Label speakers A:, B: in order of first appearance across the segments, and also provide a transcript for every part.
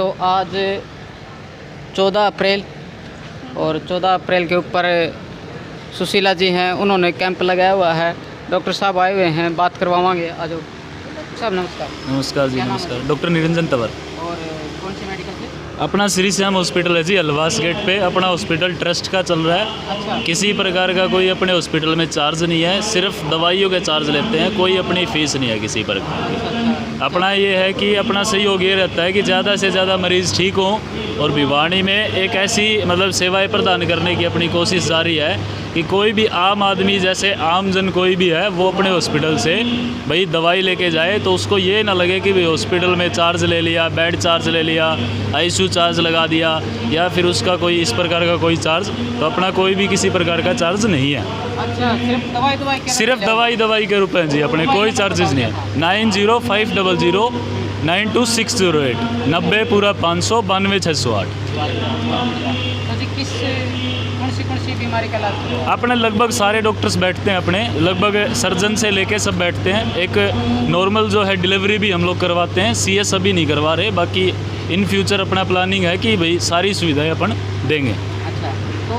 A: तो आज 14 अप्रैल और 14 अप्रैल के ऊपर सुशीला जी हैं, उन्होंने कैंप लगाया हुआ है। डॉक्टर साहब आए हुए हैं, बात करवाएंगे। आ जाओ साहब। नमस्कार।
B: नमस्कार जी। नमस्कार। डॉक्टर निरंजन तंवर।
A: और कौन सी मेडिकल से?
B: अपना श्री श्याम हॉस्पिटल है जी, अलवास गेट पे। अपना हॉस्पिटल ट्रस्ट का चल रहा है।
A: अच्छा।
B: किसी प्रकार का कोई अपने हॉस्पिटल में चार्ज नहीं है, सिर्फ दवाइयों के चार्ज लेते हैं, कोई अपनी फीस नहीं है किसी प्रकार की। अपना ये है कि अपना सहयोग ये रहता है कि ज़्यादा से ज़्यादा मरीज़ ठीक हों, और भिवानी में एक ऐसी मतलब सेवाएं प्रदान करने की अपनी कोशिश जारी है कि कोई भी आम आदमी, जैसे आम जन कोई भी है, वो अपने हॉस्पिटल से भाई दवाई लेके जाए तो उसको ये ना लगे कि भाई हॉस्पिटल में चार्ज ले लिया, बेड चार्ज ले लिया, आईसीयू चार्ज लगा दिया, या फिर उसका कोई इस प्रकार का कोई चार्ज। तो अपना कोई भी किसी प्रकार का चार्ज नहीं है।
A: अच्छा, सिर्फ
B: दवाई के रुपए जी, अपने कोई चार्जेस नहीं है। 9050092608 90 पूरा 500 92 608।
A: कौन सी बीमारी का इलाज?
B: अपने लगभग सारे डॉक्टर्स बैठते हैं, अपने लगभग सर्जन से लेके सब बैठते हैं। एक नॉर्मल जो है डिलीवरी भी हम लोग करवाते हैं, सीएस अभी नहीं करवा रहे, बाकी इन फ्यूचर अपना प्लानिंग है कि भाई सारी सुविधाएं अपन देंगे।
A: अच्छा, तो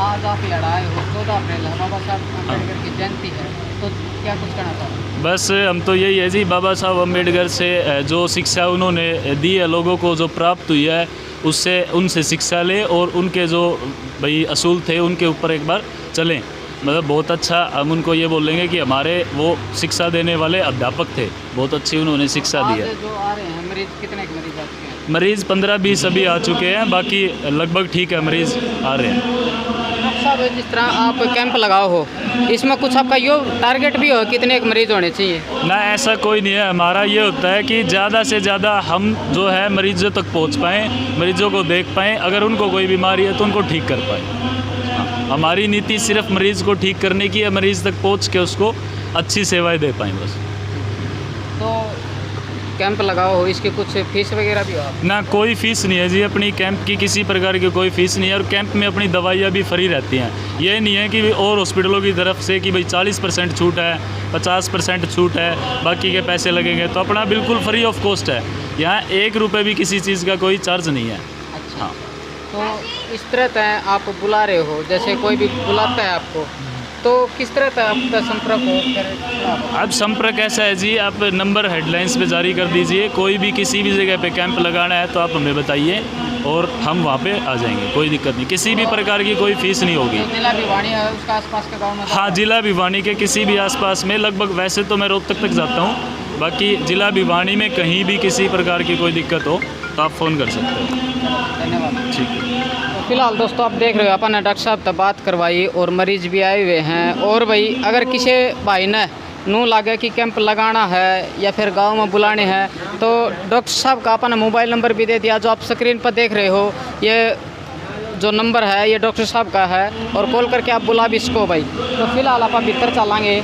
A: आज आप लड़ाए हो, 14 अप्रैल है, बाबा साहब अम्बेडकर की जयंती है, तो क्या कुछ कहना चाहते?
B: बस हम तो यही है जी, बाबा साहब अम्बेडकर से जो शिक्षा उन्होंने दी है लोगों को, जो प्राप्त हुई है, उससे उनसे शिक्षा लें और उनके जो भाई असूल थे उनके ऊपर एक बार चलें। मतलब बहुत अच्छा हम उनको ये बोलेंगे कि हमारे वो शिक्षा देने वाले अध्यापक थे, बहुत अच्छी उन्होंने शिक्षा दी है।
A: जो आ रहे हैं मरीज, कितने मरीज आ चुके हैं?
B: मरीज़ 15-20 अभी आ चुके हैं, बाकी लगभग ठीक है, मरीज़ आ रहे हैं।
A: साहब, जिस तरह आप कैंप लगाओ हो, इसमें कुछ आपका यो टारगेट भी हो कितने मरीज होने चाहिए?
B: ना, ऐसा कोई नहीं है। हमारा ये होता है कि ज़्यादा से ज़्यादा हम जो है मरीज़ों तक पहुंच पाएँ, मरीज़ों को देख पाएँ, अगर उनको कोई बीमारी है तो उनको ठीक कर पाएँ। हमारी नीति सिर्फ मरीज़ को ठीक करने की है, मरीज़ तक पहुंच के उसको अच्छी सेवाएं दे पाएँ बस।
A: तो कैंप लगाओ हो, इसकी कुछ फीस वगैरह भी हो?
B: ना, कोई फ़ीस नहीं है जी, अपनी कैंप की किसी प्रकार की कोई फ़ीस नहीं है, और कैंप में अपनी दवाइयाँ भी फ्री रहती हैं। ये नहीं है कि और हॉस्पिटलों की तरफ से कि भाई 40% छूट है, 50% छूट है, बाकी के पैसे लगेंगे। तो अपना बिल्कुल फ्री ऑफ कॉस्ट है, यहाँ 1 रुपये भी किसी चीज़ का कोई चार्ज नहीं है।
A: अच्छा। हाँ। तो इस तरह से आप बुला रहे हो, जैसे कोई भी बुलाता है आपको, तो किस तरह का आपका संपर्क हो? फिर
B: अब संपर्क ऐसा है जी, आप नंबर हेडलाइंस पे जारी कर दीजिए। कोई भी किसी भी जगह पे कैंप लगाना है तो आप हमें बताइए और हम वहाँ पे आ जाएंगे, कोई दिक्कत नहीं। किसी भी प्रकार की कोई फ़ीस नहीं होगी।
A: जिला भिवानी है, उसका आसपास के गाँव में?
B: हाँ, जिला भिवानी के किसी भी आसपास में, लगभग वैसे तो मैं रोहतक तक जाता हूँ, बाकी जिला भिवानी में कहीं भी किसी प्रकार की कोई दिक्कत हो तो आप फ़ोन कर सकते हो।
A: धन्यवाद।
B: ठीक है।
A: फिलहाल दोस्तों, आप देख रहे हो, अपन ने डॉक्टर साहब तक बात करवाई और मरीज भी आए हुए हैं। और भाई, अगर किसी भाई ने नू लगे कि कैंप लगाना है या फिर गांव में बुलाने हैं, तो डॉक्टर साहब का अपन ने मोबाइल नंबर भी दे दिया, जो आप स्क्रीन पर देख रहे हो। ये जो नंबर है ये डॉक्टर साहब का है, और कॉल करके आप बुला भी इसको भाई। तो फिलहाल आप भीतर चलेंगे।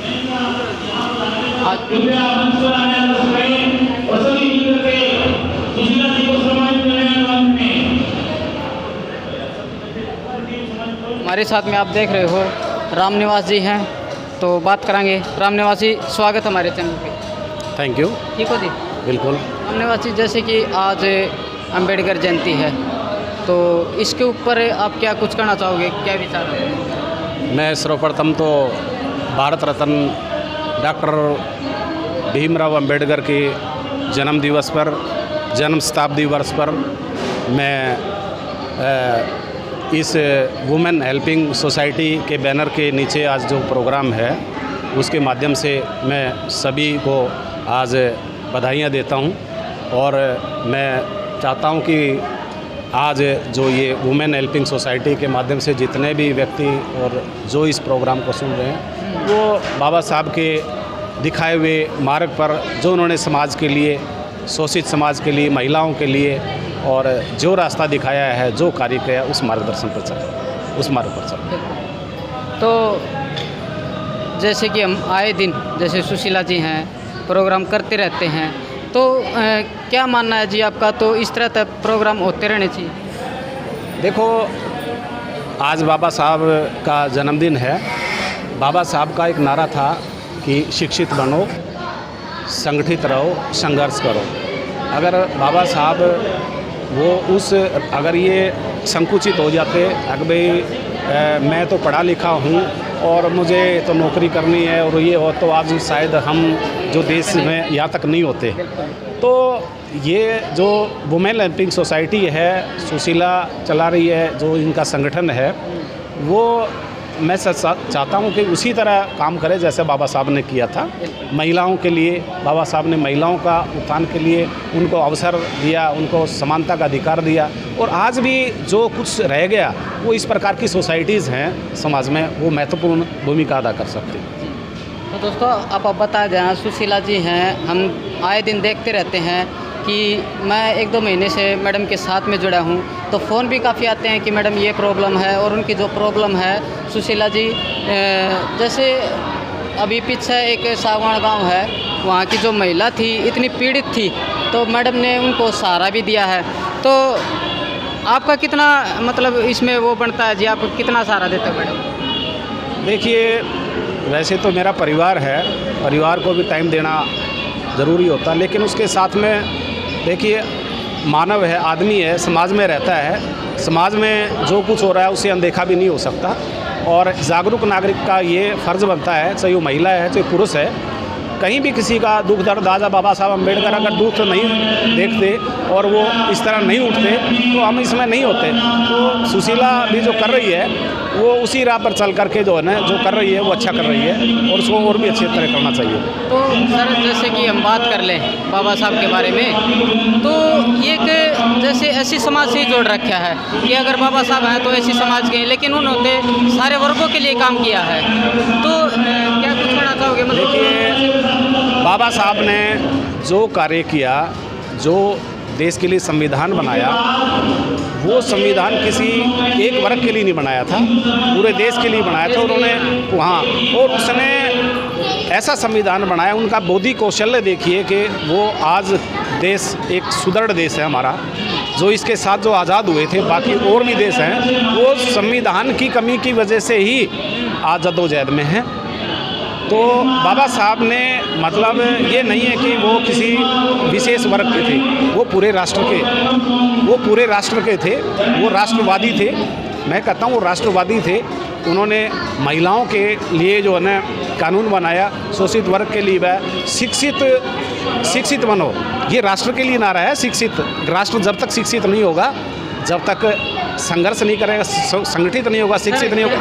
A: हमारे साथ में आप देख रहे हो राम निवास जी हैं, तो बात करेंगे। राम निवास जी, स्वागत हमारे चैनल पे।
C: Thank you.
A: ठीक हो जी?
C: बिल्कुल।
A: राम निवास जी, जैसे कि आज अंबेडकर जयंती है, तो इसके ऊपर आप क्या कुछ कहना चाहोगे, क्या विचार है?
C: मैं सर्वप्रथम तो भारत रत्न डॉक्टर भीमराव अंबेडकर के जन्म दिवस पर, जन्म शताब्दी वर्ष पर मैं इस वुमेन हेल्पिंग सोसाइटी के बैनर के नीचे आज जो प्रोग्राम है, उसके माध्यम से मैं सभी को आज बधाइयाँ देता हूँ। और मैं चाहता हूँ कि आज जो ये वुमेन हेल्पिंग सोसाइटी के माध्यम से जितने भी व्यक्ति और जो इस प्रोग्राम को सुन रहे हैं, वो बाबा साहब के दिखाए हुए मार्ग पर, जो उन्होंने समाज के लिए, शोषित समाज के लिए, महिलाओं के लिए और जो रास्ता दिखाया है, जो कार्य किया, उस मार्गदर्शन पर चलें, उस मार्ग पर चलें।
A: तो जैसे कि हम आए दिन, जैसे सुशीला जी हैं, प्रोग्राम करते रहते हैं, तो क्या मानना है जी आपका? तो इस तरह तक प्रोग्राम होते रहने चाहिए?
C: देखो, आज बाबा साहब का जन्मदिन है। बाबा साहब का एक नारा था कि शिक्षित बनो, संगठित रहो, संघर्ष करो। अगर बाबा साहब वो उस अगर ये संकुचित हो जाते कि भाई मैं तो पढ़ा लिखा हूँ और मुझे तो नौकरी करनी है और ये हो, तो आज शायद हम जो देश में यहाँ तक नहीं होते। तो ये जो वुमेन हेल्पिंग सोसाइटी है, सुशीला चला रही है, जो इनका संगठन है, वो मैं चाहता हूँ कि उसी तरह काम करे जैसे बाबा साहब ने किया था। महिलाओं के लिए बाबा साहब ने महिलाओं का उत्थान के लिए उनको अवसर दिया, उनको समानता का अधिकार दिया, और आज भी जो कुछ रह गया वो इस प्रकार की सोसाइटीज़ हैं समाज में, वो महत्वपूर्ण भूमिका अदा कर सकती हैं।
A: तो दोस्तों आप बता दें, सुशीला जी हैं, हम आए दिन देखते रहते हैं कि मैं 1-2 महीने से मैडम के साथ में जुड़ा हूँ, तो फ़ोन भी काफ़ी आते हैं कि मैडम ये प्रॉब्लम है, और उनकी जो प्रॉब्लम है सुशीला जी, जैसे अभी पीछे एक सागवान गांव है, वहाँ की जो महिला थी इतनी पीड़ित थी, तो मैडम ने उनको सहारा भी दिया है। तो आपका कितना मतलब इसमें वो बनता है जी, आप कितना सहारा देते हो मैडम?
C: देखिए, वैसे तो मेरा परिवार है, परिवार को भी टाइम देना ज़रूरी होता, लेकिन उसके साथ में देखिए मानव है, आदमी है, समाज में रहता है, समाज में जो कुछ हो रहा है उसे अनदेखा भी नहीं हो सकता, और जागरूक नागरिक का ये फ़र्ज़ बनता है, चाहे वो महिला है चाहे पुरुष है, कहीं भी किसी का दुख दर्द दादा बाबा साहब अम्बेडकर अगर दुख नहीं देखते और वो इस तरह नहीं उठते तो हम इसमें नहीं होते। तो सुशीला भी जो कर रही है वो उसी राह पर चल करके जो है ना, जो कर रही है वो अच्छा कर रही है, और उसको और भी अच्छी तरह करना चाहिए।
A: तो सर जैसे कि हम बात कर लें बाबा साहब के बारे में, तो ये कि जैसे ऐसी समाज से जोड़ रखा है कि अगर बाबा साहब हैं तो ऐसी समाज के, लेकिन उन्होंने सारे वर्गों के लिए काम किया है। तो क्या कुछ कहना चाहोगे?
C: देखिए, बाबा साहब ने जो कार्य किया, जो देश के लिए संविधान बनाया, वो संविधान किसी एक वर्ग के लिए नहीं बनाया था, पूरे देश के लिए बनाया था उन्होंने वहाँ। और उसने ऐसा संविधान बनाया, उनका बौद्धिक कौशल्य देखिए कि वो आज देश एक सुदृढ़ देश है हमारा, जो इसके साथ जो आज़ाद हुए थे बाकी और भी देश हैं, वो संविधान की कमी की वजह से ही आज जद्दोजहद में हैं। तो बाबा साहब ने मतलब ये नहीं है कि वो किसी विशेष वर्ग के थे, वो पूरे राष्ट्र के थे, वो राष्ट्रवादी थे। मैं कहता हूँ वो राष्ट्रवादी थे। उन्होंने महिलाओं के लिए जो है ना कानून बनाया, शोषित वर्ग के लिए वह शिक्षित बनो, ये राष्ट्र के लिए नारा है। शिक्षित राष्ट्र जब तक शिक्षित नहीं होगा, जब तक संघर्ष नहीं करेगा, संगठित नहीं होगा, शिक्षित नहीं होगा।